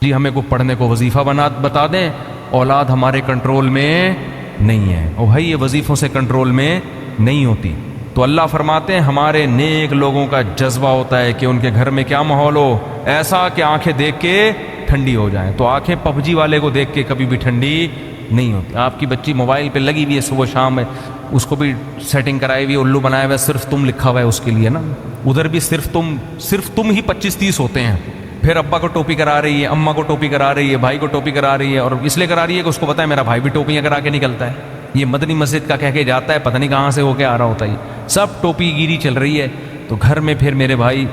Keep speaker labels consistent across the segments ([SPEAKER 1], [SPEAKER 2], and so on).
[SPEAKER 1] جی ہمیں کو پڑھنے کو وظیفہ بتا دیں، اولاد ہمارے کنٹرول میں نہیں ہے، اور بھائی یہ وظیفوں سے کنٹرول میں نہیں ہوتی۔ تو اللہ فرماتے ہیں ہمارے نیک لوگوں کا جذبہ ہوتا ہے کہ ان کے گھر میں کیا ماحول ہو، ایسا کہ آنکھیں دیکھ کے ٹھنڈی ہو جائیں۔ تو آنکھیں پب جی والے کو دیکھ کے کبھی بھی ٹھنڈی نہیں ہوتی۔ آپ کی بچی موبائل پہ لگی ہوئی ہے صبح شام ہے، اس کو بھی سیٹنگ کرائی ہوئی ہے، الو بنایا ہوا ہے، صرف تم لکھا ہوا ہے اس کے لیے نا، ادھر بھی صرف تم ہی 25-30 ہوتے ہیں، پھر ابا کو ٹوپی کرا رہی ہے، اماں کو ٹوپی کرا رہی ہے، بھائی کو ٹوپی کرا رہی ہے، اور اس لیے کرا رہی ہے کہ اس کو پتا ہے میرا بھائی بھی ٹوپیاں کرا کے نکلتا ہے، یہ مدنی مسجد کا کہہ کے جاتا ہے، پتہ نہیں کہاں سے ہو کے آ رہا ہوتا ہے، سب ٹوپی گیری چل رہی ہے۔ تو گھر میں پھر میرے بھائی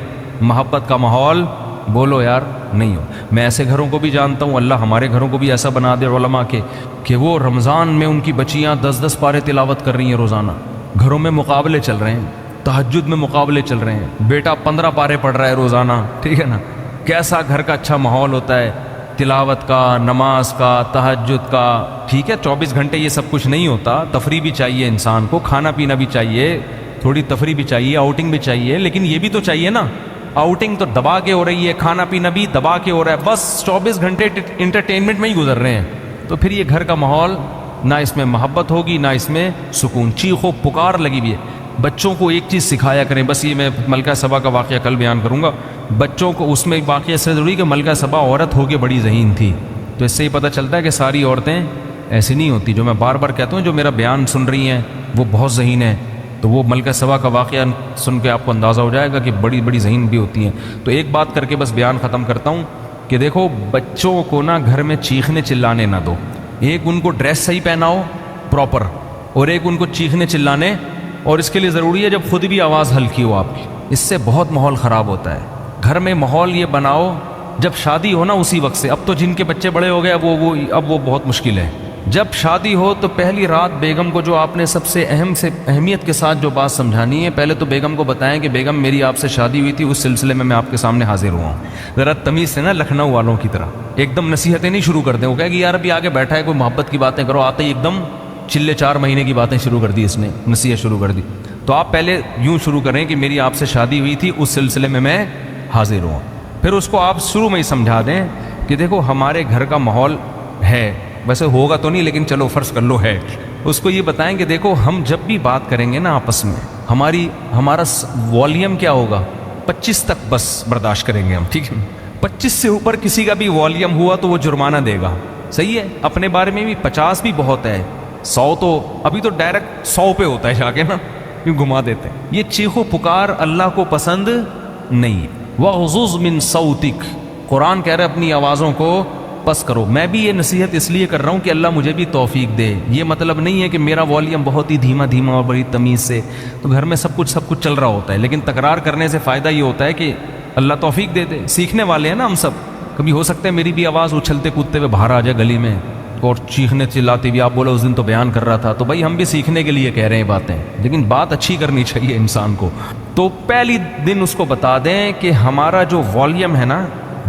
[SPEAKER 1] محبت کا ماحول بولو یار نہیں ہو۔ میں ایسے گھروں کو بھی جانتا ہوں، اللہ ہمارے گھروں کو بھی ایسا بنا دے علماء کے کہ وہ رمضان میں ان کی بچیاں 10-10 پارے تلاوت کر رہی ہیں روزانہ، گھروں میں مقابلے چل رہے ہیں، تہجد میں مقابلے چل رہے ہیں، بیٹا 15 پارے پڑھ رہا ہے روزانہ، ٹھیک ہے نا، کیسا گھر کا اچھا ماحول ہوتا ہے تلاوت کا، نماز کا، تہجد کا، ٹھیک ہے۔ 24 گھنٹے یہ سب کچھ نہیں ہوتا، تفریح بھی چاہیے انسان کو، کھانا پینا بھی چاہیے، تھوڑی تفریح بھی چاہیے، آؤٹنگ بھی چاہیے، لیکن یہ بھی تو چاہیے نا، آؤٹنگ تو دبا کے ہو رہی ہے، کھانا پینا بھی دبا کے ہو رہا ہے، بس 24 گھنٹے انٹرٹینمنٹ میں ہی گزر رہے ہیں، تو پھر یہ گھر کا ماحول نہ اس میں محبت ہوگی نہ اس میں سکون، چیخ و پکار لگی ہوئی ہے۔ بچوں کو ایک چیز سکھایا کریں، بس یہ میں ملکہ سبا کا واقعہ کل بیان کروں گا، بچوں کو اس میں واقعہ سے ضروری کہ ملکہ سبا عورت ہو کے بڑی ذہین تھی، تو اس سے یہ پتہ چلتا ہے کہ ساری عورتیں ایسی نہیں ہوتی، جو میں بار بار کہتا ہوں جو میرا بیان سن رہی ہیں وہ بہت ذہین ہیں، تو وہ ملکہ سبا کا واقعہ سن کے آپ کو اندازہ ہو جائے گا کہ بڑی بڑی ذہین بھی ہوتی ہیں۔ تو ایک بات کر کے بس بیان ختم کرتا ہوں کہ دیکھو بچوں کو نا گھر میں چیخنے چلانے نہ دو، ایک ان کو ڈریس صحیح پہناؤ پراپر، اور ایک ان کو چیخنے چلانے، اور اس کے لیے ضروری ہے جب خود بھی آواز ہلکی ہو آپ کی، اس سے بہت ماحول خراب ہوتا ہے۔ گھر میں ماحول یہ بناؤ جب شادی ہو نا اسی وقت سے، اب تو جن کے بچے بڑے ہو گئے اب وہ بہت مشکل ہے، جب شادی ہو تو پہلی رات بیگم کو جو آپ نے سب سے اہمیت کے ساتھ جو بات سمجھانی ہے، پہلے تو بیگم کو بتائیں کہ بیگم میری آپ سے شادی ہوئی تھی، اس سلسلے میں آپ کے سامنے حاضر ہوا ہوں، ذرا تمیز سے نا لکھنؤ والوں کی طرح ایک دم نصیحتیں نہیں شروع کر دیں، وہ کہے کہ یار ابھی آگے بیٹھا ہے کوئی محبت کی باتیں کرو، آتے ہی ایک دم چلے 4 مہینے کی باتیں شروع کر دی، اس نے نصیحت شروع کر دی۔ تو آپ پہلے یوں شروع کریں کہ میری آپ سے شادی ہوئی تھی، اس سلسلے میں حاضر ہوں، پھر اس کو آپ شروع میں ہی سمجھا دیں کہ دیکھو ہمارے گھر کا ماحول ہے، ویسے ہوگا تو نہیں لیکن چلو فرض کر لو ہے، اس کو یہ بتائیں کہ دیکھو ہم جب بھی بات کریں گے نا آپس میں ہمارا والیوم کیا ہوگا، 25 تک بس برداشت کریں گے ہم، ٹھیک ہے، 25 سے اوپر کسی کا بھی والیوم ہوا تو وہ جرمانہ دے گا، صحیح ہے، اپنے بارے میں بھی 50 بھی بہت ہے، 100 تو ابھی تو ڈائریکٹ 100 پہ ہوتا ہے جا کے نا، کیوں گھما دیتے ہیں، یہ چیخ و پکار اللہ کو پسند نہیں۔ وَغْضُضْ مِن صَوْتِكَ، قرآن کہہ رہا ہے اپنی آوازوں کو پس کرو۔ میں بھی یہ نصیحت اس لیے کر رہا ہوں کہ اللہ مجھے بھی توفیق دے، یہ مطلب نہیں ہے کہ میرا والیوم بہت ہی دھیما اور بڑی تمیز سے، تو گھر میں سب کچھ چل رہا ہوتا ہے، لیکن تکرار کرنے سے فائدہ یہ ہوتا ہے کہ اللہ توفیق دے دے، سیکھنے والے ہیں نا ہم سب، کبھی ہو سکتا ہے میری بھی آواز اچھلتے کودتے ہوئے باہر آ جائے گلی میں اور چیخنے چلاتے بھی، آپ بولو اس دن تو بیان کر رہا تھا، تو بھائی ہم بھی سیکھنے کے لیے کہہ رہے ہیں باتیں، لیکن بات اچھی کرنی چاہیے انسان کو۔ تو پہلی دن اس کو بتا دیں کہ ہمارا جو والیوم ہے نا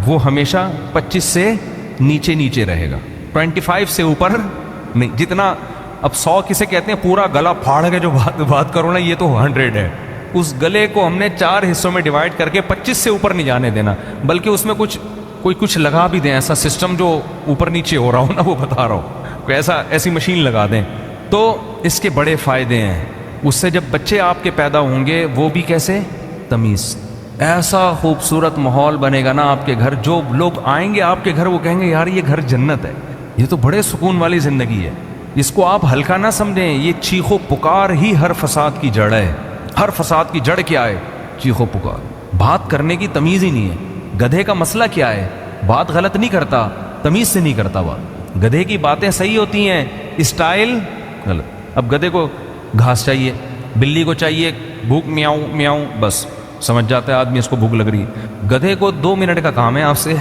[SPEAKER 1] وہ ہمیشہ 25 سے نیچے رہے گا، 25 سے اوپر نہیں، جتنا اب 100 کسے کہتے ہیں پورا گلا پھاڑ کے جو بات کرو نا، یہ تو 100 ہے، اس گلے کو ہم نے 4 حصوں میں ڈیوائڈ کر کے 25 سے اوپر نہیں جانے دینا، بلکہ اس میں کچھ لگا بھی دیں، ایسا سسٹم جو اوپر نیچے ہو رہا ہو نا، وہ بتا رہا ہوں، کوئی ایسی مشین لگا دیں، تو اس کے بڑے فائدے ہیں، اس سے جب بچے آپ کے پیدا ہوں گے وہ بھی کیسے تمیز، ایسا خوبصورت ماحول بنے گا نا آپ کے گھر، جو لوگ آئیں گے آپ کے گھر وہ کہیں گے یار یہ گھر جنت ہے، یہ تو بڑے سکون والی زندگی ہے، اس کو آپ ہلکا نہ سمجھیں، یہ چیخ و پکار ہی ہر فساد کی جڑ ہے، ہر فساد کی جڑ کیا ہے، چیخ و پکار، بات کرنے کی تمیز ہی نہیں ہے، گدھے کا مسئلہ کیا ہے، بات غلط نہیں کرتا، تمیز سے نہیں کرتا بات، گدھے کی باتیں صحیح ہوتی ہیں، اسٹائل غلط، اب گدھے کو گھاس چاہیے، بلی کو چاہیے بھوک میاؤں میاؤں، بس سمجھ جاتا ہے آدمی اس کو بھوک لگ رہی ہے، گدھے کو 2 منٹ کا کام ہے آپ سے،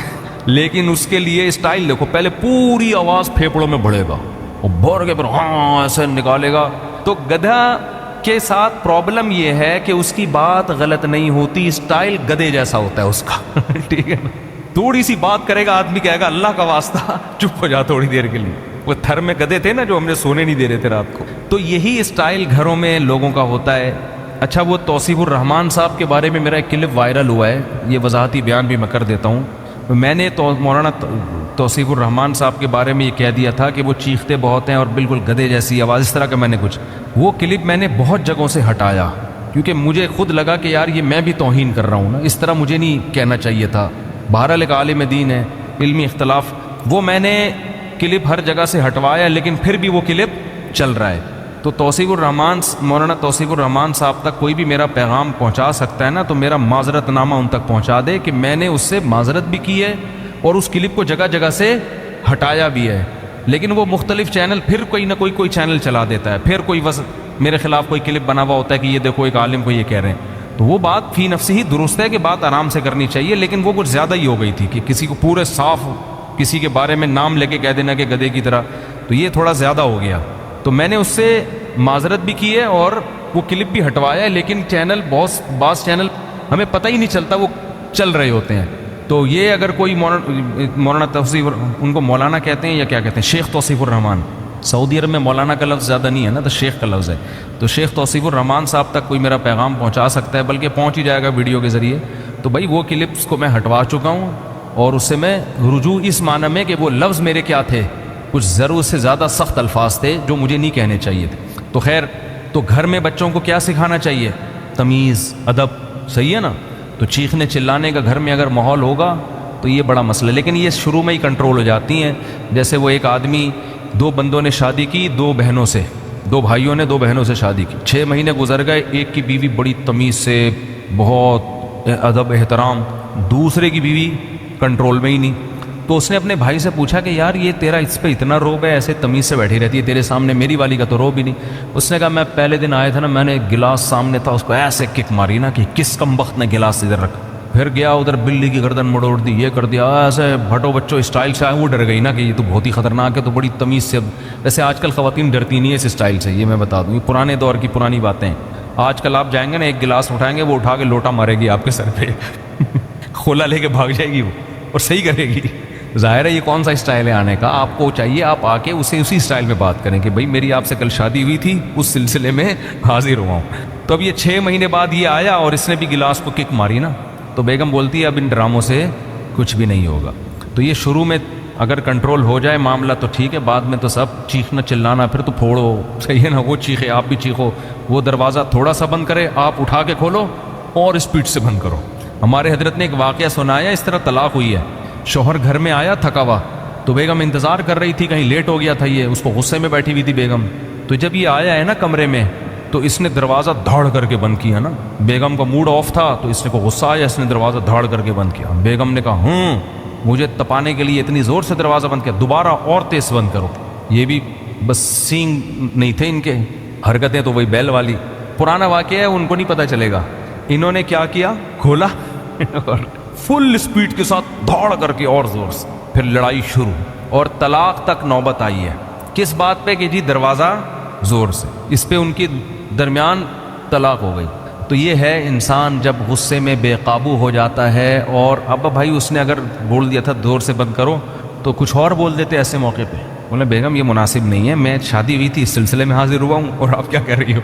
[SPEAKER 1] لیکن اس کے لیے اسٹائل دیکھو، پہلے پوری آواز پھیپڑوں میں بڑھے گا اور بھر کے پھر ہاں ایسے نکالے گا، تو گدھا کے ساتھ پرابلم یہ ہے کہ اس کی بات غلط نہیں ہوتی، اسٹائل گدھے جیسا ہوتا ہے اس کا ٹھیک ہے نا، تھوڑی سی بات کرے گا آدمی کہے گا اللہ کا واسطہ چپ ہو جا تھوڑی دیر کے لیے، وہ تھر میں گدھے تھے نا جو ہم نے سونے نہیں دے رہے تھے رات کو، تو یہی اسٹائل گھروں میں لوگوں کا ہوتا ہے۔ اچھا وہ توصیف الرحمان صاحب کے بارے میں میرا ایک کلپ وائرل ہوا ہے، یہ وضاحتی بیان بھی میں کر دیتا ہوں، میں نے تو مولانا توصیف الرحمان صاحب کے بارے میں یہ کہہ دیا تھا کہ وہ چیختے بہت ہیں اور بالکل گدھے جیسی آواز، اس طرح کا میں نے کچھ، وہ کلپ میں نے بہت جگہوں سے ہٹایا کیونکہ مجھے خود لگا کہ یار یہ میں بھی توہین کر رہا ہوں نا، اس طرح مجھے نہیں کہنا چاہیے تھا۔ بہرحال ایک عالم دین ہے، علمی اختلاف، وہ میں نے کلپ ہر جگہ سے ہٹوایا لیکن پھر بھی وہ کلپ چل رہا ہے۔ تو توصیف الرحمان، مولانا توصیف الرحمان صاحب تک کوئی بھی میرا پیغام پہنچا سکتا ہے نا، تو میرا معذرت نامہ ان تک پہنچا دے کہ میں نے اس سے معذرت بھی کی ہے اور اس کلپ کو جگہ جگہ سے ہٹایا بھی ہے، لیکن وہ مختلف چینل پھر کوئی نہ کوئی چینل چلا دیتا ہے، پھر کوئی میرے خلاف کوئی کلپ بنا ہوا ہوتا ہے کہ یہ دیکھو ایک عالم کو یہ کہہ رہے ہیں۔ تو وہ بات فی نفسی ہی درست ہے کہ بات آرام سے کرنی چاہیے، لیکن وہ کچھ زیادہ ہی ہو گئی تھی کہ کسی کو پورے صاف کسی کے بارے میں نام لے کے کہہ دینا کہ گدھے کی طرح، تو یہ تھوڑا زیادہ ہو گیا۔ تو میں نے اس سے معذرت بھی کی ہے اور وہ کلپ بھی ہٹوایا ہے، لیکن چینل بعض چینل ہمیں پتہ ہی نہیں چلتا وہ چل رہے ہوتے ہیں۔ تو یہ اگر کوئی مولانا توصیف، ان کو مولانا کہتے ہیں یا کیا کہتے ہیں، شیخ توصیف الرحمان، سعودی عرب میں مولانا کا لفظ زیادہ نہیں ہے نا، تو شیخ کا لفظ ہے، تو شیخ توصیف الرحمان صاحب تک کوئی میرا پیغام پہنچا سکتا ہے، بلکہ پہنچ ہی جائے گا ویڈیو کے ذریعے۔ تو بھائی وہ کلپس کو میں ہٹوا چکا ہوں اور اس سے میں رجوع اس معنی میں کہ وہ لفظ میرے کیا تھے، کچھ ضرورت سے زیادہ سخت الفاظ تھے جو مجھے نہیں کہنے چاہیے تھے۔ تو خیر، تو گھر میں بچوں کو کیا سکھانا چاہیے؟ تمیز، ادب، صحیح ہے نا؟ تو چیخنے چلانے کا گھر میں اگر ماحول ہوگا تو یہ بڑا مسئلہ ہے، لیکن یہ شروع میں ہی کنٹرول ہو جاتی ہیں۔ جیسے وہ ایک آدمی، دو بندوں نے شادی کی، دو بہنوں سے، دو بھائیوں نے دو بہنوں سے شادی کی، 6 مہینے گزر گئے، ایک کی بیوی بڑی تمیز سے، بہت ادب احترام، دوسرے کی بیوی کنٹرول میں ہی نہیں۔ تو اس نے اپنے بھائی سے پوچھا کہ یار یہ تیرا اس پہ اتنا روب ہے، ایسے تمیز سے بیٹھی رہتی ہے تیرے سامنے، میری والی کا تو روب ہی نہیں۔ اس نے کہا میں پہلے دن آیا تھا نا، میں نے گلاس سامنے تھا، اس کو ایسے کک ماری نا کہ کس کم وقت نے گلاس ادھر رکھا، پھر گیا ادھر بلی کی گردن مڑوڑ دی، یہ کر دیا، ایسے بھٹو بچوں اسٹائل سے آئے، وہ ڈر گئی نا کہ یہ تو بہت ہی خطرناک ہے، تو بڑی تمیز سے۔ ویسے آج کل خواتین ڈرتی نہیں ہے اس اسٹائل سے، یہ میں بتا دوں، یہ پرانے دور کی پرانی باتیں ہیں۔ آج کل آپ جائیں گے نا، ایک گلاس اٹھائیں گے، وہ اٹھا کے لوٹا مارے گی آپ کے سر پہ کھولا لے کے بھاگ جائے گی وہ، اور صحیح کرے گی۔ ظاہر ہے یہ کون سا اسٹائل ہے آنے کا؟ آپ کو چاہیے آپ آ کے اسے اسی اسٹائل میں بات کریں کہ بھائی میری آپ سے کل شادی ہوئی تھی، اس سلسلے میں حاضر ہوا ہوں۔ تو اب یہ 6 مہینے بعد یہ آیا اور اس نے بھی گلاس کو کک ماری نا، تو بیگم بولتی ہے اب ان ڈراموں سے کچھ بھی نہیں ہوگا۔ تو یہ شروع میں اگر کنٹرول ہو جائے معاملہ تو ٹھیک ہے، بعد میں تو سب چیخنا چلانا، پھر تو پھوڑو، صحیح ہے نا؟ وہ چیخے آپ بھی چیخو، وہ دروازہ تھوڑا سا بند کرے آپ اٹھا کے کھولو اور اسپیڈ سے بند کرو۔ ہمارے حضرت نے ایک واقعہ سنایا، اس طرح طلاق ہوئی ہے، شوہر گھر میں آیا تھکا ہوا، تو بیگم انتظار کر رہی تھی، کہیں لیٹ ہو گیا تھا یہ، اس کو غصے میں بیٹھی ہوئی تھی بیگم۔ تو جب یہ آیا ہے نا کمرے میں، تو اس نے دروازہ دھاڑ کر کے بند کیا نا، بیگم کا موڈ آف تھا تو اس نے کو غصہ آیا، اس نے دروازہ دھاڑ کر کے بند کیا۔ بیگم نے کہا مجھے تپانے کے لیے اتنی زور سے دروازہ بند کیا، دوبارہ اور تیز بند کرو۔ یہ بھی بس سینگ نہیں تھے ان کے، حرکتیں تو وہی بیل والی، پرانا واقعہ ہے، ان کو نہیں پتہ چلے گا۔ انہوں نے کیا کیا، کھولا اور فل اسپیڈ کے ساتھ دھاڑ کر کے اور زور سے، پھر لڑائی شروع، اور طلاق تک نوبت آئی ہے۔ کس بات پہ کہ جی دروازہ زور سے، اس پہ ان کی درمیان طلاق ہو گئی۔ تو یہ ہے انسان جب غصے میں بے قابو ہو جاتا ہے، اور اب بھائی اس نے اگر بول دیا تھا زور سے بند کرو تو کچھ اور بول دیتے ایسے موقع پہ، بولے بیگم یہ مناسب نہیں ہے، میں شادی ہوئی تھی اس سلسلے میں حاضر ہوا ہوں اور آپ کیا کر رہی ہو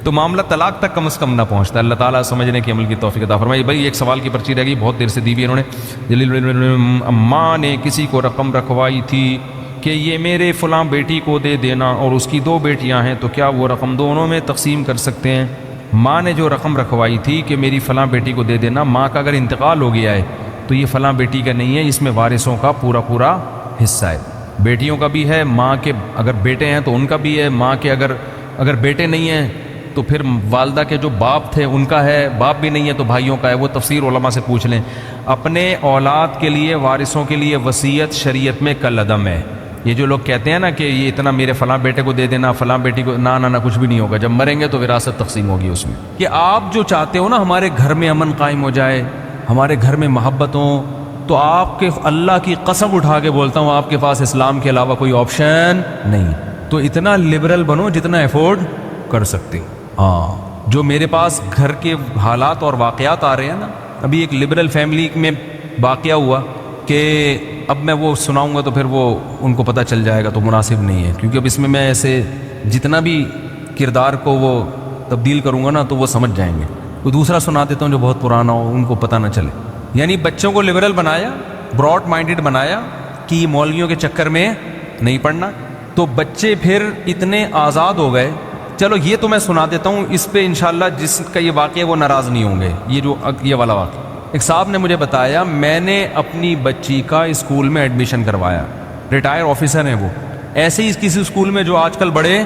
[SPEAKER 1] تو معاملہ طلاق تک کم از کم نہ پہنچتا۔ اللہ تعالیٰ سمجھنے کی عمل کی توفیق عطا فرمائے۔ بھائی ایک سوال کی پرچی رہ گئی، بہت دیر سے دی ہوئی ہے انہوں نے۔ ماں نے کسی کو رقم رکھوائی تھی کہ یہ میرے فلاں بیٹی کو دے دینا، اور اس کی 2 بیٹیاں ہیں، تو کیا وہ رقم دونوں میں تقسیم کر سکتے ہیں؟ ماں نے جو رقم رکھوائی تھی کہ میری فلاں بیٹی کو دے دینا، ماں کا اگر انتقال ہو گیا ہے تو یہ فلاں بیٹی کا نہیں ہے، اس میں وارثوں کا پورا پورا حصہ ہے۔ بیٹیوں کا بھی ہے، ماں کے اگر بیٹے ہیں تو ان کا بھی ہے، ماں کے اگر بیٹے نہیں ہیں تو پھر والدہ کے جو باپ تھے ان کا ہے، باپ بھی نہیں ہے تو بھائیوں کا ہے۔ وہ تفسیر علماء سے پوچھ لیں۔ اپنے اولاد کے لیے، وارثوں کے لیے وصیت شریعت میں کالعدم ہے۔ یہ جو لوگ کہتے ہیں نا کہ یہ اتنا میرے فلاں بیٹے کو دے دینا، فلاں بیٹی کو، نہ کچھ بھی نہیں ہوگا۔ جب مریں گے تو وراثت تقسیم ہوگی اس میں۔ کہ آپ جو چاہتے ہو نا ہمارے گھر میں امن قائم ہو جائے، ہمارے گھر میں محبت ہو، تو آپ کے اللہ کی قسم اٹھا کے بولتا ہوں آپ کے پاس اسلام کے علاوہ کوئی آپشن نہیں۔ تو اتنا لبرل بنو جتنا افورڈ کر سکتے ہو۔ ہاں، جو میرے پاس گھر کے حالات اور واقعات آ رہے ہیں نا، ابھی ایک لبرل فیملی میں واقعہ ہوا کہ اب میں وہ سناؤں گا تو پھر وہ ان کو پتہ چل جائے گا، تو مناسب نہیں ہے، کیونکہ اب اس میں میں ایسے جتنا بھی کردار کو وہ تبدیل کروں گا نا تو وہ سمجھ جائیں گے۔ کوئی دوسرا سنا دیتا ہوں جو بہت پرانا ہو، ان کو پتہ نہ چلے۔ یعنی بچوں کو لبرل بنایا، براڈ مائنڈڈ بنایا کہ یہ مولویوں کے چکر میں نہیں پڑنا، تو بچے پھر اتنے آزاد ہو گئے. چلو یہ تو میں سنا دیتا ہوں، اس پہ انشاءاللہ جس کا یہ واقعہ وہ ناراض نہیں ہوں گے. یہ والا واقعہ ایک صاحب نے مجھے بتایا، میں نے اپنی بچی کا اسکول میں ایڈمیشن کروایا، ریٹائر آفیسر ہیں وہ، ایسے ہی کسی اسکول میں جو آج کل بڑے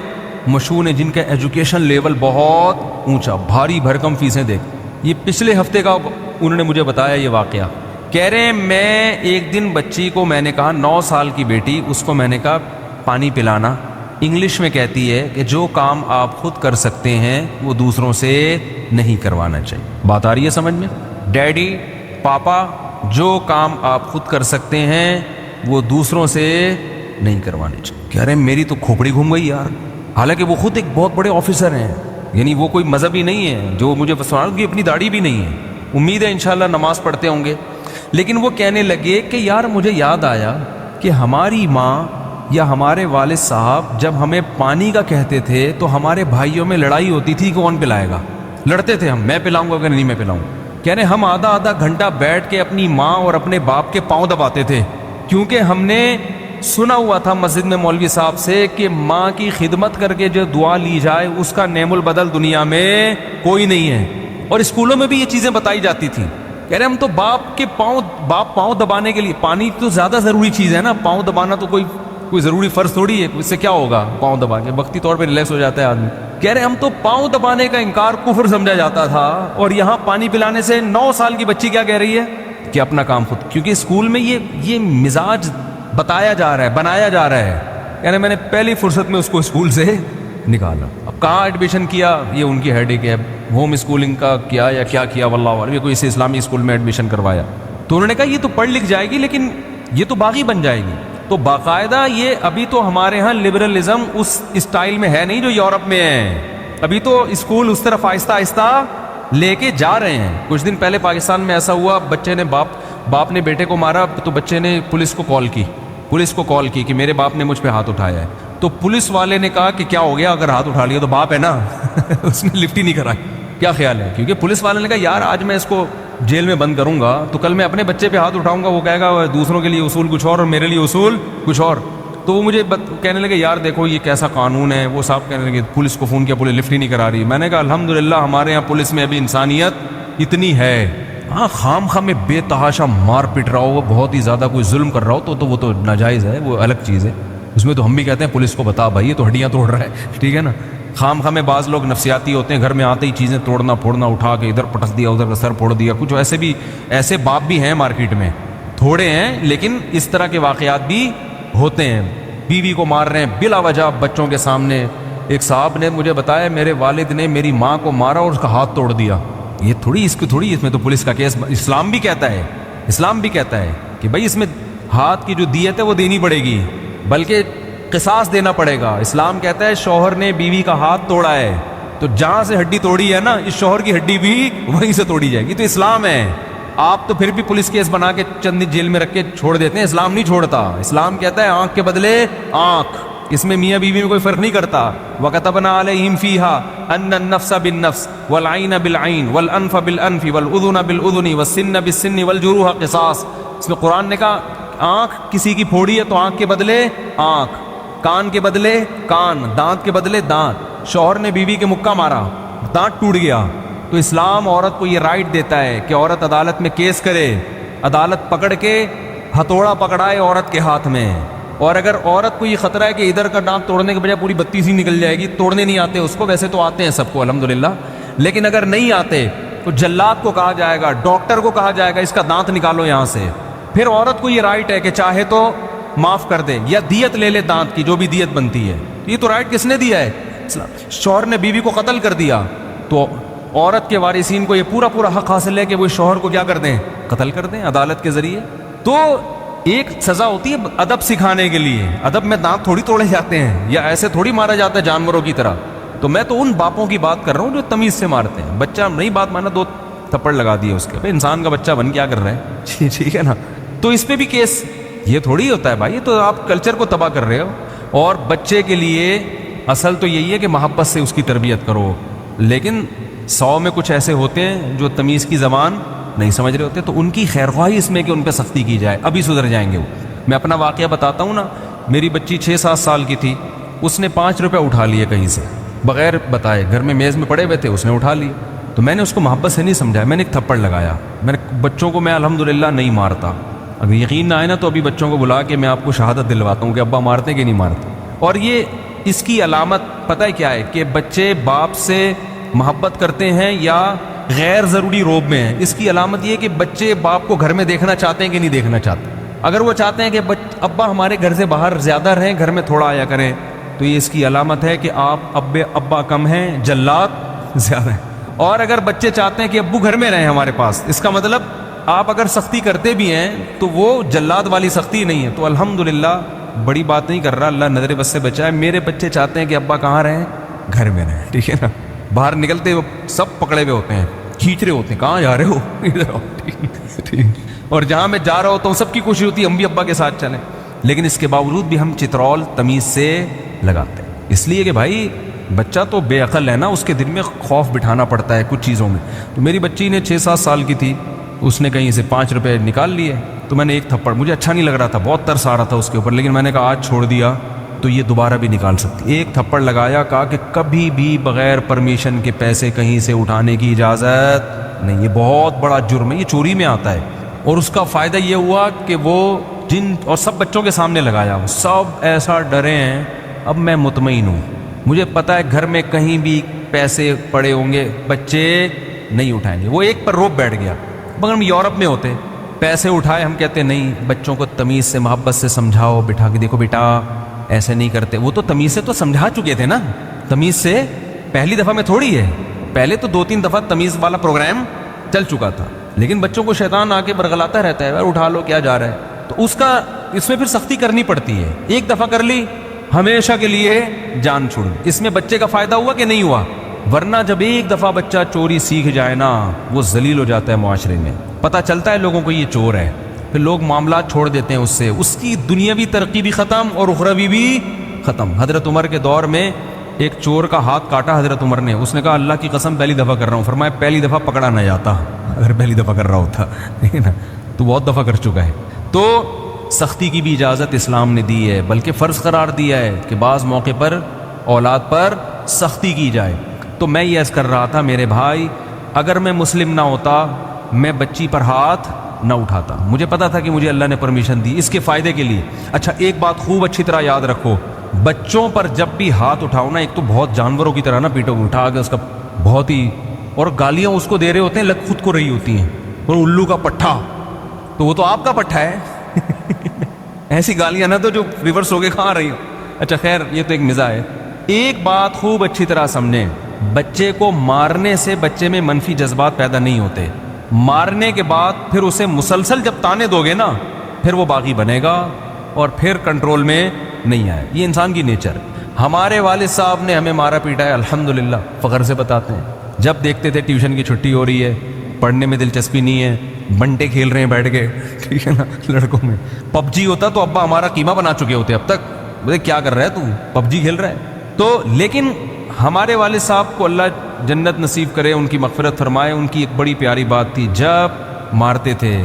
[SPEAKER 1] مشہور ہیں، جن کا ایجوکیشن لیول بہت اونچا، بھاری بھرکم فیسیں دیکھ. یہ پچھلے ہفتے کا انہوں نے مجھے بتایا یہ واقعہ. کہہ رہے ہیں میں ایک دن بچی کو میں نے کہا، 9 سال کی بیٹی، اس کو میں نے کہا پانی پلانا. انگلش میں کہتی ہے کہ جو کام آپ خود کر سکتے ہیں وہ دوسروں سے نہیں کروانا چاہیے. بات آ رہی ہے سمجھ میں؟ ڈیڈی، پاپا، جو کام آپ خود کر سکتے ہیں وہ دوسروں سے نہیں کروانے چاہیے. کہہ رہے ہیں میری تو کھوپڑی گھوم گئی یار. حالانکہ وہ خود ایک بہت بڑے آفیسر ہیں، یعنی وہ کوئی مذہبی نہیں ہے جو مجھے سنا، کی اپنی داڑھی بھی نہیں ہے، امید ہے انشاءاللہ نماز پڑھتے ہوں گے. لیکن وہ کہنے لگے کہ یار مجھے یاد آیا کہ ہماری ماں یا ہمارے والد صاحب جب ہمیں پانی کا کہتے تھے تو ہمارے بھائیوں میں لڑائی ہوتی تھی کہ کون پلائے گا. لڑتے تھے ہم، میں پلاؤں گا کہ نہیں میں پلاؤں. کہہ رہے ہم آدھا گھنٹہ بیٹھ کے اپنی ماں اور اپنے باپ کے پاؤں دباتے تھے، کیونکہ ہم نے سنا ہوا تھا مسجد میں مولوی صاحب سے کہ ماں کی خدمت کر کے جو دعا لی جائے اس کا نعم البدل دنیا میں کوئی نہیں ہے. اور اسکولوں میں بھی یہ چیزیں بتائی جاتی تھیں. کہہ رہے ہم تو باپ پاؤں دبانے کے لیے، پانی تو زیادہ ضروری چیز ہے نا، پاؤں دبانا تو کوئی ضروری فرض تھوڑی ہے، اس سے کیا ہوگا پاؤں دبا کے، وقتی طور پہ ریلیکس ہو جاتا ہے آدمی. کہہ رہے ہم تو پاؤں دبانے کا انکار کفر سمجھا جاتا تھا، اور یہاں پانی پلانے سے 9 سال کی بچی کیا کہہ رہی ہے کہ اپنا کام خود، کیونکہ اسکول میں یہ مزاج بتایا جا رہا ہے، بنایا جا رہا ہے. یعنی میں نے پہلی فرصت میں اس کو اسکول سے نکالا. اب کہاں ایڈمیشن کیا یہ ان کی ہیڈ ایک ہے، ہوم اسکولنگ کا کیا یا کیا کیا واللہ اعلم، یہ کوئی اسے اسلامی اسکول میں ایڈمیشن کروایا. تو انہوں نے کہا یہ تو پڑھ لکھ جائے گی لیکن یہ تو باغی بن جائے گی. تو باقاعدہ یہ ابھی تو ہمارے ہاں لبرلزم اس اسٹائل میں ہے نہیں جو یورپ میں ہے. ابھی تو اسکول اس طرف آہستہ آہستہ لے کے جا رہے ہیں. کچھ دن پہلے پاکستان میں ایسا ہوا، بچے نے باپ نے بیٹے کو مارا، تو بچے نے پولیس کو کال کی کہ میرے باپ نے مجھ پہ ہاتھ اٹھایا ہے. تو پولیس والے نے کہا کہ کیا ہو گیا، اگر ہاتھ اٹھا لیا تو باپ ہے نا اس نے لفٹ ہی نہیں کرائی. کیا خیال ہے؟ کیونکہ پولیس والے نے کہا یار آج میں اس کو جیل میں بند کروں گا تو کل میں اپنے بچے پہ ہاتھ اٹھاؤں گا، وہ کہے گا دوسروں کے لیے اصول کچھ اور میرے لیے اصول کچھ اور. تو وہ مجھے کہنے لگے یار دیکھو یہ کیسا قانون ہے. وہ صاحب کہنے لگے پولیس کو فون کیا، پولیس لفٹ ہی نہیں کرا رہی. میں نے کہا الحمدللہ ہمارے یہاں پولیس میں ابھی انسانیت اتنی ہے. ہاں خام میں بے تحاشا مار پٹ رہا ہو، وہ بہت ہی زیادہ کوئی ظلم کر رہا ہو تو وہ تو ناجائز ہے، وہ الگ چیز ہے. اس میں تو ہم بھی کہتے ہیں پولیس کو بتا بھائی یہ تو ہڈیاں توڑ رہا ہے، ٹھیک ہے نا. خام میں بعض لوگ نفسیاتی ہوتے ہیں، گھر میں آتے ہی چیزیں توڑنا پھوڑنا، اٹھا کے ادھر پٹک دیا ادھر کا سر پھوڑ دیا. کچھ ایسے باپ بھی ہیں مارکیٹ میں، تھوڑے ہیں لیکن اس طرح کے واقعات بھی ہوتے ہیں. بیوی کو مار رہے ہیں بلا وجہ بچوں کے سامنے. ایک صاحب نے مجھے بتایا میرے والد نے میری ماں کو مارا اور اس کا ہاتھ توڑ دیا. یہ اس میں تو پولیس کا کیس، اسلام بھی کہتا ہے کہ بھائی اس میں ہاتھ کی جو دیت ہے وہ دینی پڑے گی، بلکہ قصاص دینا پڑے گا. اسلام کہتا ہے شوہر نے بیوی کا ہاتھ توڑا ہے تو جہاں سے ہڈی توڑی ہے نا اس شوہر کی ہڈی بھی وہیں سے توڑی جائے گی. تو اسلام ہے. آپ تو پھر بھی پولیس کیس بنا کے چند دن جیل میں رکھ کے چھوڑ دیتے ہیں، اسلام نہیں چھوڑتا. اسلام کہتا ہے آنکھ کے بدلے آنکھ. اس میں میاں بیوی میں کوئی فرق نہیں کرتا. وَكَتَبْنَا عَلَيْهِمْ فِيهَا أَنَّ النَّفْسَ بِالنَّفْسِ وَالْعَيْنَ بِالْعَيْنِ وَالْأَنْفَ بِالْأَنْفِ وَالْأُذُنَ بِالْأُذُنِ وَالسِّنَّ بِالسِّنِّ وَالْجُرُوحَ قِصَاص. اس میں قرآن نے کہا آنکھ کسی کی پھوڑی ہے تو آنکھ کے بدلے آنکھ، کان کے بدلے کان، دانت کے بدلے دانت. شوہر نے بیوی کے مکہ مارا، دانت ٹوٹ گیا، تو اسلام عورت کو یہ رائٹ دیتا ہے کہ عورت عدالت میں کیس کرے، عدالت پکڑ کے ہتھوڑا پکڑائے عورت کے ہاتھ میں. اور اگر عورت کو یہ خطرہ ہے کہ ادھر کا دانت توڑنے کے بجائے پوری 32 ہی نکل جائے گی، توڑنے نہیں آتے اس کو، ویسے تو آتے ہیں سب کو الحمدللہ، لیکن اگر نہیں آتے تو جلاد کو کہا جائے گا، ڈاکٹر کو کہا جائے گا اس کا دانت نکالو یہاں سے. پھر عورت کو یہ رائٹ ہے کہ چاہے تو معاف کر دے یا دیت لے لے دانت کی، جو بھی دیت بنتی ہے. یہ تو رائٹ کس نے دیا ہے؟ شوہر نے بیوی کو قتل کر دیا تو عورت کے وارثین کو یہ پورا حق حاصل ہے کہ وہ شوہر کو کیا کر دیں؟ قتل کر دیں عدالت کے ذریعے. تو ایک سزا ہوتی ہے ادب سکھانے کے لیے. ادب میں دانت تھوڑی توڑے جاتے ہیں یا ایسے تھوڑی مارا جاتا ہے جانوروں کی طرح. تو میں تو ان باپوں کی بات کر رہا ہوں جو تمیز سے مارتے ہیں. بچہ نہیں بات مانا 2 تھپڑ لگا دیے اس کے. انسان کا بچہ بن کیا کر رہا ہے؟ ٹھیک ہے نا. تو اس پہ بھی کیس یہ تھوڑی ہوتا ہے بھائی، یہ تو آپ کلچر کو تباہ کر رہے ہو. اور بچے کے لیے اصل تو یہی ہے کہ محبت سے اس کی تربیت کرو. لیکن 100 میں کچھ ایسے ہوتے ہیں جو تمیز کی زبان نہیں سمجھ رہے ہوتے، تو ان کی خیر خواہی اس میں کہ ان پہ سختی کی جائے، ابھی سدھر جائیں گے وہ۔ میں اپنا واقعہ بتاتا ہوں نا، میری بچی 6-7 سال کی تھی، اس نے 5 روپے اٹھا لیے کہیں سے بغیر بتائے، گھر میں میز میں پڑے ہوئے تھے، اس نے اٹھا لیے، تو میں نے اس کو محبت سے نہیں سمجھایا، میں نے ایک تھپڑ لگایا۔ میں نے بچوں کو میں الحمدللہ نہیں مارتا، اگر یقین نہ آئے نا تو ابھی بچوں کو بلا کے میں آپ کو شہادت دلواتا ہوں کہ ابا مارتے کہ نہیں مارتے۔ اور یہ اس کی علامت پتہ ہے کیا ہے، کہ بچے باپ سے محبت کرتے ہیں یا غیر ضروری روب میں ہیں۔ اس کی علامت یہ ہے کہ بچے باپ کو گھر میں دیکھنا چاہتے ہیں کہ نہیں دیکھنا چاہتے۔ اگر وہ چاہتے ہیں کہ ابا ہمارے گھر سے باہر زیادہ رہیں، گھر میں تھوڑا آیا کریں، تو یہ اس کی علامت ہے کہ آپ ابا کم ہیں، جلات زیادہ ہیں۔ اور اگر بچے چاہتے ہیں کہ ابو گھر میں رہیں ہمارے پاس، اس کا مطلب آپ اگر سختی کرتے بھی ہیں تو وہ جلاد والی سختی نہیں ہے۔ تو الحمدللہ بڑی بات نہیں کر رہا، اللہ نظر بس سے بچائے، میرے بچے چاہتے ہیں کہ ابا کہاں رہیں، گھر میں رہیں، ٹھیک ہے نا۔ باہر نکلتے وہ سب پکڑے ہوئے ہوتے ہیں، کھینچ رہے ہوتے ہیں، کہاں جا رہے ہو، ادھر آؤ، ٹھیک۔ اور جہاں میں جا رہا ہوتا ہوں سب کی کوشش ہوتی ہے ہم بھی ابا کے ساتھ چلیں، لیکن اس کے باوجود بھی ہم چترول تمیز سے لگاتے ہیں، اس لیے کہ بھائی بچہ تو بے عقل ہے نا، اس کے دل میں خوف بٹھانا پڑتا ہے کچھ چیزوں میں۔ تو میری بچی نے 6-7 سال کی تھی، اس نے کہیں سے 5 روپے نکال لیے، تو میں نے ایک تھپڑ، مجھے اچھا نہیں لگ رہا تھا، بہت ترس آ رہا تھا اس کے اوپر، لیکن میں نے کہا آج چھوڑ دیا تو یہ دوبارہ بھی نکال سکتی۔ ایک تھپڑ لگایا، کہا کہ کبھی بھی بغیر پرمیشن کے پیسے کہیں سے اٹھانے کی اجازت نہیں، یہ بہت بڑا جرم ہے، یہ چوری میں آتا ہے۔ اور اس کا فائدہ یہ ہوا کہ وہ جن اور سب بچوں کے سامنے لگایا، وہ سب ایسا ڈرے ہیں، اب میں مطمئن ہوں، مجھے پتا ہے گھر میں کہیں بھی پیسے پڑے ہوں گے بچے نہیں اٹھائیں گے۔ وہ ایک پر روپ بیٹھ گیا، مگر ہم یورپ میں ہوتے، پیسے اٹھائے، ہم کہتے نہیں بچوں کو تمیز سے محبت سے سمجھاؤ، بٹھا کے دیکھو بیٹا ایسے نہیں کرتے۔ وہ تو تمیز سے تو سمجھا چکے تھے نا، تمیز سے پہلی دفعہ میں تھوڑی ہے، پہلے تو 2-3 دفعہ تمیز والا پروگرام چل چکا تھا، لیکن بچوں کو شیطان آ کے برگلاتا رہتا ہے، یار اٹھا لو کیا جا رہا ہے، تو اس میں پھر سختی کرنی پڑتی ہے۔ ایک دفعہ کر لی ہمیشہ کے لیے جان چھوڑ، اس میں بچے کا فائدہ ہوا کہ نہیں ہوا؟ ورنہ جب ایک دفعہ بچہ چوری سیکھ جائے نا، وہ ذلیل ہو جاتا ہے معاشرے میں، پتہ چلتا ہے لوگوں کو یہ چور ہے، پھر لوگ معاملات چھوڑ دیتے ہیں اس سے، اس کی دنیاوی ترقی بھی ختم اور اخروی بھی ختم۔ حضرت عمر کے دور میں ایک چور کا ہاتھ کاٹا حضرت عمر نے، اس نے کہا اللہ کی قسم پہلی دفعہ کر رہا ہوں، فرمایا پہلی دفعہ پکڑا نہ جاتا، اگر پہلی دفعہ کر رہا ہوتا، ٹھیک ہے نا، تو بہت دفعہ کر چکا ہے۔ تو سختی کی بھی اجازت اسلام نے دی ہے، بلکہ فرض قرار دیا ہے کہ بعض موقع پر اولاد پر سختی کی جائے۔ تو میں یہ عرض کر رہا تھا میرے بھائی، اگر میں مسلم نہ ہوتا میں بچی پر ہاتھ نہ اٹھاتا، مجھے پتا تھا کہ مجھے اللہ نے پرمیشن دی اس کے فائدے کے لیے۔ اچھا ایک بات خوب اچھی طرح یاد رکھو، بچوں پر جب بھی ہاتھ اٹھاؤ نا، ایک تو بہت جانوروں کی طرح نا پیٹو، اٹھا کے اس کا بہت ہی، اور گالیاں اس کو دے رہے ہوتے ہیں، لگ خود کو رہی ہوتی ہیں، اور الو کا پٹھا، تو وہ تو آپ کا پٹھا ہے ایسی گالیاں نہ تو جو ریورس ہو کے کھا رہی ہو۔ اچھا خیر یہ تو ایک مزاح ہے۔ ایک بات خوب اچھی طرح سمجھیں، بچے کو مارنے سے بچے میں منفی جذبات پیدا نہیں ہوتے، مارنے کے بعد پھر اسے مسلسل جب تانے دو گے نا، پھر وہ باغی بنے گا اور پھر کنٹرول میں نہیں آئے، یہ انسان کی نیچر۔ ہمارے والد صاحب نے ہمیں مارا پیٹا ہے، الحمدللہ فخر سے بتاتے ہیں، جب دیکھتے تھے ٹیوشن کی چھٹی ہو رہی ہے، پڑھنے میں دلچسپی نہیں ہے، بنٹے کھیل رہے ہیں بیٹھ کے، ٹھیک ہے نا، لڑکوں میں پب جی ہوتا تو ابا ہمارا قیمہ بنا چکے ہوتے اب تک، بولے کیا کر رہا ہے تو پب جی کھیل رہا ہے۔ تو لیکن ہمارے والد صاحب کو اللہ جنت نصیب کرے، ان کی مغفرت فرمائے، ان کی ایک بڑی پیاری بات تھی، جب مارتے تھے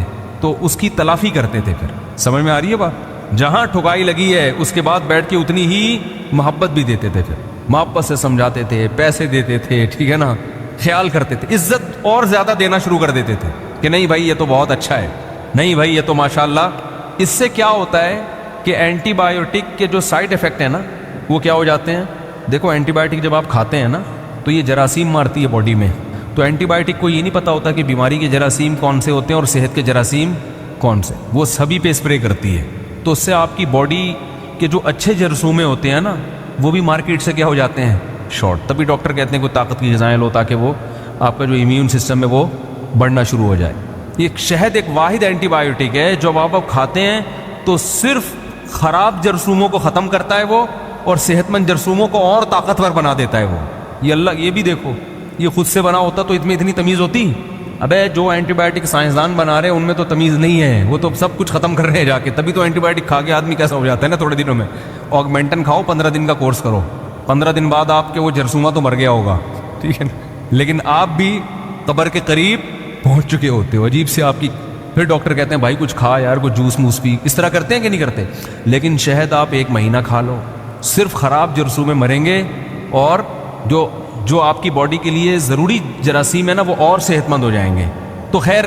[SPEAKER 1] تو اس کی تلافی کرتے تھے، پھر سمجھ میں آ رہی ہے بات، جہاں ٹھکائی لگی ہے اس کے بعد بیٹھ کے اتنی ہی محبت بھی دیتے تھے، پھر محبت سے سمجھاتے تھے، پیسے دیتے تھے، ٹھیک ہے نا، خیال کرتے تھے، عزت اور زیادہ دینا شروع کر دیتے تھے کہ نہیں بھائی یہ تو بہت اچھا ہے، نہیں بھائی یہ تو ماشاءاللہ۔ اس سے کیا ہوتا ہے کہ اینٹی بایوٹک کے جو سائیڈ ایفیکٹ ہیں نا وہ کیا ہو جاتے ہیں۔ دیکھو اینٹی بایوٹک جب آپ کھاتے ہیں نا تو یہ جراثیم مارتی ہے باڈی میں، تو اینٹی بایوٹک کو یہ نہیں پتا ہوتا کہ بیماری کے جراثیم کون سے ہوتے ہیں اور صحت کے جراثیم کون سے، وہ سبھی پہ اسپرے کرتی ہے، تو اس سے آپ کی باڈی کے جو اچھے جرثومے ہوتے ہیں نا وہ بھی مارکیٹ سے کیا ہو جاتے ہیں، شارٹ۔ تبھی ڈاکٹر کہتے ہیں کوئی طاقت کی غذائیں لو تاکہ وہ آپ کا جو امیون سسٹم ہے وہ بڑھنا شروع ہو جائے۔ یہ شہد ایک واحد اینٹی بایوٹک ہے جو آپ کھاتے ہیں تو صرف خراب جرثوموں کو ختم کرتا ہے وہ، اور صحت مند جرثوموں کو اور طاقتور بنا دیتا ہے وہ۔ یہ اللہ یہ بھی دیکھو، یہ خود سے بنا ہوتا تو اتنی تمیز ہوتی؟ ابے جو اینٹی بایوٹک سائنسدان بنا رہے ہیں ان میں تو تمیز نہیں ہے، وہ تو سب کچھ ختم کر رہے ہیں جا کے، تبھی تو اینٹی بایوٹک کھا کے آدمی کیسا ہو جاتا ہے نا تھوڑے دنوں میں۔ آگمنٹن کھاؤ، 15 دن کا کورس کرو، 15 دن بعد آپ کے وہ جرثومہ تو مر گیا ہوگا، ٹھیک ہے نا، لیکن آپ بھی قبر کے قریب پہنچ چکے ہوتے ہو, عجیب سے آپ کی, پھر ڈاکٹر کہتے ہیں بھائی کچھ کھا یار, کچھ جوس موس پی, اس طرح کرتے ہیں کہ نہیں کرتے؟ لیکن شہد آپ 1 مہینہ کھا لو, صرف خراب جرثومے میں مریں گے, اور جو آپ کی باڈی کے لیے ضروری جراثیم ہے نا وہ اور صحت مند ہو جائیں گے. تو خیر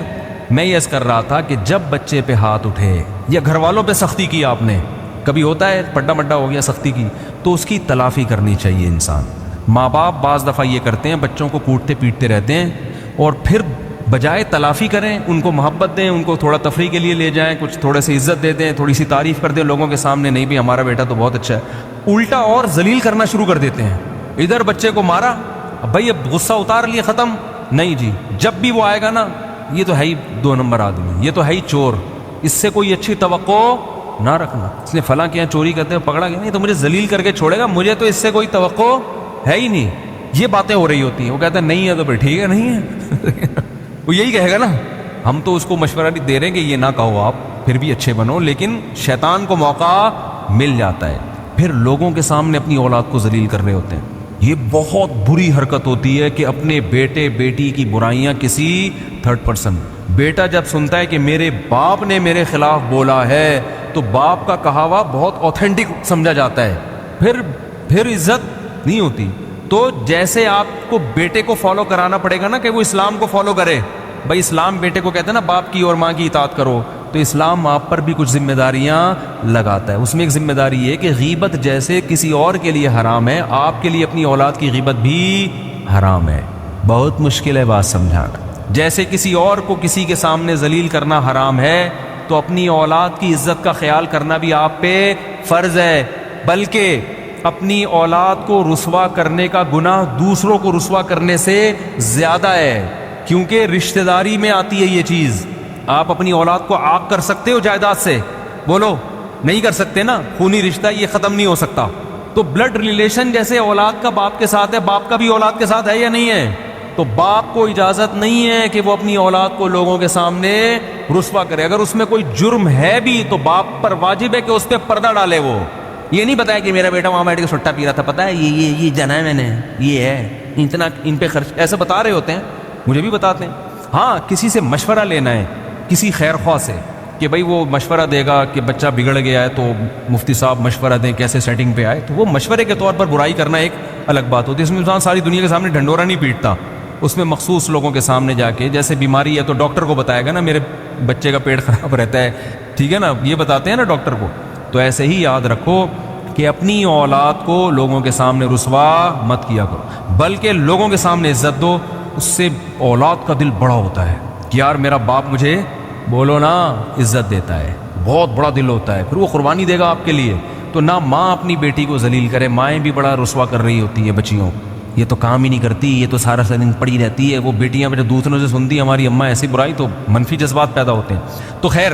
[SPEAKER 1] میں یہ عرض کر رہا تھا کہ جب بچے پہ ہاتھ اٹھے یا گھر والوں پہ سختی کی آپ نے, کبھی ہوتا ہے پڈا مڈا ہو گیا سختی کی, تو اس کی تلافی کرنی چاہیے انسان. ماں باپ بعض دفعہ یہ کرتے ہیں, بچوں کو کوٹتے پیٹتے رہتے ہیں, اور پھر بجائے تلافی کریں, ان کو محبت دیں, ان کو تھوڑا تفریح کے لیے لے جائیں, کچھ تھوڑے سے عزت دے دیں, تھوڑی سی تعریف کر دیں لوگوں کے سامنے, نہیں بھی ہمارا بیٹا تو بہت اچھا ہے, الٹا اور ذلیل کرنا شروع کر دیتے ہیں. ادھر بچے کو مارا, بھائی اب غصہ اتار لیے, ختم نہیں جی, جب بھی وہ آئے گا نا, یہ تو ہے ہی 2 نمبر آدمی, یہ تو ہے ہی چور, اس سے کوئی اچھی توقع نہ رکھنا. اس نے فلاں کیا چوری کرتے ہوئے پکڑا گیا, نہیں تو مجھے ذلیل کر کے چھوڑے گا, مجھے تو اس سے کوئی توقع ہے ہی نہیں. یہ باتیں ہو رہی ہوتی ہیں. وہ کہتا ہے نہیں ہے تو پھر ٹھیک ہے, نہیں ہے وہ یہی کہے گا نا. ہم تو اس کو مشورہ بھی دے رہے ہیں کہ یہ نہ کہو آپ, پھر بھی اچھے بنو, لیکن شیطان کو موقع مل جاتا ہے, پھر لوگوں کے سامنے اپنی اولاد کو ذلیل کر رہے ہوتے ہیں. یہ بہت بری حرکت ہوتی ہے کہ اپنے بیٹے بیٹی کی برائیاں کسی 3rd پرسن, بیٹا جب سنتا ہے کہ میرے باپ نے میرے خلاف بولا ہے تو باپ کا کہا ہوا بہت اوتھینٹک سمجھا جاتا ہے, پھر عزت نہیں ہوتی. تو جیسے آپ کو بیٹے کو فالو کرانا پڑے گا نا کہ وہ اسلام کو فالو کرے, بھائی اسلام بیٹے کو کہتے ہیں نا باپ کی اور ماں کی اطاعت کرو, تو اسلام آپ پر بھی کچھ ذمہ داریاں لگاتا ہے. اس میں ایک ذمہ داری یہ کہ غیبت جیسے کسی اور کے لیے حرام ہے, آپ کے لیے اپنی اولاد کی غیبت بھی حرام ہے. بہت مشکل ہے بات سمجھانا. جیسے کسی اور کو کسی کے سامنے ذلیل کرنا حرام ہے, تو اپنی اولاد کی عزت کا خیال کرنا بھی آپ پہ فرض ہے, بلکہ اپنی اولاد کو رسوا کرنے کا گناہ دوسروں کو رسوا کرنے سے زیادہ ہے, کیونکہ رشتہ داری میں آتی ہے یہ چیز. آپ اپنی اولاد کو عاق کر سکتے ہو جائیداد سے؟ بولو نہیں کر سکتے نا, خونی رشتہ یہ ختم نہیں ہو سکتا. تو بلڈ ریلیشن جیسے اولاد کا باپ کے ساتھ ہے, باپ کا بھی اولاد کے ساتھ ہے یا نہیں ہے؟ تو باپ کو اجازت نہیں ہے کہ وہ اپنی اولاد کو لوگوں کے سامنے رسوا کرے. اگر اس میں کوئی جرم ہے بھی تو باپ پر واجب ہے کہ اس پہ پردہ ڈالے. وہ یہ نہیں بتایا کہ میرا بیٹا وہاں بیٹھ کے سٹا پی رہا تھا, پتا ہے یہ جانا ہے میں نے, یہ ہے اتنا ان پہ خرچ, ایسے بتا رہے ہوتے ہیں, مجھے بھی بتاتے ہیں. ہاں کسی سے مشورہ لینا ہے, کسی خیر خواہ سے, کہ بھائی وہ مشورہ دے گا کہ بچہ بگڑ گیا ہے تو مفتی صاحب مشورہ دیں کیسے سیٹنگ پہ آئے, تو وہ مشورے کے طور پر برائی کرنا ایک الگ بات ہوتی ہے. اس میں انسان ساری دنیا کے سامنے ڈھنڈورا نہیں پیٹتا, اس میں مخصوص لوگوں کے سامنے جا کے, جیسے بیماری ہے تو ڈاکٹر کو بتائے گا نا میرے بچے کا پیٹ خراب رہتا ہے, ٹھیک ہے نا, یہ بتاتے ہیں نا ڈاکٹر کو. تو ایسے ہی یاد رکھو کہ اپنی اولاد کو لوگوں کے سامنے رسوا مت کیا کرو, بلکہ لوگوں کے سامنے عزت دو. اس سے اولاد کا دل بڑا ہوتا ہے کہ یار میرا باپ مجھے بولو نا عزت دیتا ہے, بہت بڑا دل ہوتا ہے, پھر وہ قربانی دے گا آپ کے لیے. تو نہ ماں اپنی بیٹی کو ذلیل کرے, مائیں بھی بڑا رسوا کر رہی ہوتی ہیں بچیوں, یہ تو کام ہی نہیں کرتی, یہ تو سارا دن پڑی رہتی ہے. وہ بیٹیاں جب دوسروں سے سنتی ہماری اماں ایسی برائی, تو منفی جذبات پیدا ہوتے ہیں. تو خیر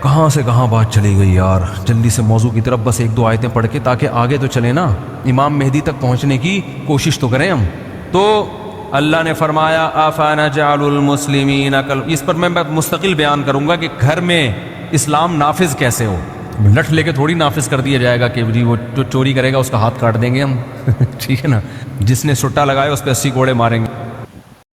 [SPEAKER 1] کہاں سے کہاں بات چلی گئی یار, جلدی سے موضوع کی طرف بس 1-2 آیتیں پڑھ کے, تاکہ آگے تو چلے نا, امام مہدی تک پہنچنے کی کوشش تو کریں ہم. تو اللہ نے فرمایا افنجعل المسلمین کل, اس پر میں مستقل بیان کروں گا کہ گھر میں اسلام نافذ کیسے ہو. لٹھ لے کے تھوڑی نافذ کر دیا جائے گا کہ جی وہ جو چوری کرے گا اس کا ہاتھ کاٹ دیں گے ہم ٹھیک ہے نا, جس نے سٹا لگایا اس پہ 80 کوڑے ماریں گے.